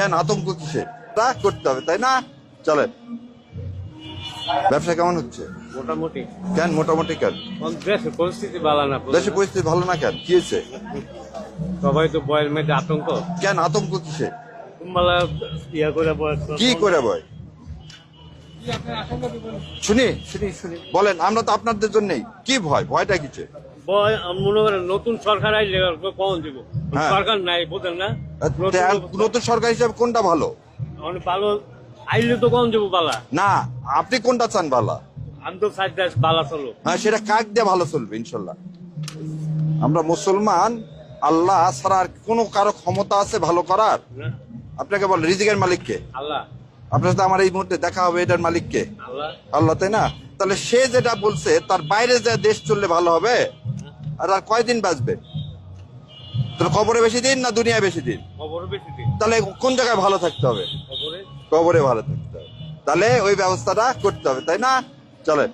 কেন আতঙ্ক কিসে? তা করতে হবে, তাই না? চলেন। ব্যবসা কেমন হচ্ছে? মোটামুটি। কেন মোটামুটি কেন? দেশের পরিস্থিতি ভালো না। দেশের পরিস্থিতি ভালো না কেন? কি হয়েছে? সবাই তো বয়ের মেয়েতে আতঙ্ক। কেন আতঙ্ক কিসে? কুম্বালা ইয়া করে বয়। কি করে ভয়? শুনি শুনি শুনি, বলেন। আমরা তো আপনাদের জন্যই। কি ভয়? ভয়টা কিসে? বয় মনে করেন নতুন সরকার আইলে কখন দিব? হ্যাঁ। সরকার নাই, বোঝেন না? নতুন সরকার হিসাবে কোনটা ভালো? অনেক ভালো আইলে তো কখন দেবো বালা। না, আপনি কোনটা চান ভালো? আমি তো সাইড বালা চলো। হ্যাঁ, সেটা কাক দিয়ে ভালো চলবে ইনশাল্লাহ। আমরা মুসলমান, আল্লাহ ছাড়া আর কোনো কারো ক্ষমতা আছে ভালো করার? আপনাকে বল, রিজিকের মালিককে? আল্লাহ। আপনার সাথে আমার এই মুহূর্তে দেখা হবে, এটার মালিককে? আল্লাহ। আল্লাহ, তাই না? তাহলে সে যেটা বলছে তার বাইরে যা দেশ চললে ভালো হবে? আর কয়দিন বাঁচবে? তাহলে কবরে বেশি দিন না দুনিয়ায় বেশি দিন? খবর বেশি দিন। তাহলে কোন জায়গায় ভালো থাকতে হবে? খবরে। কবরে ভালো থাকতে হবে। তাহলে ওই ব্যবস্থাটা করতে হবে, তাই না? চলেন।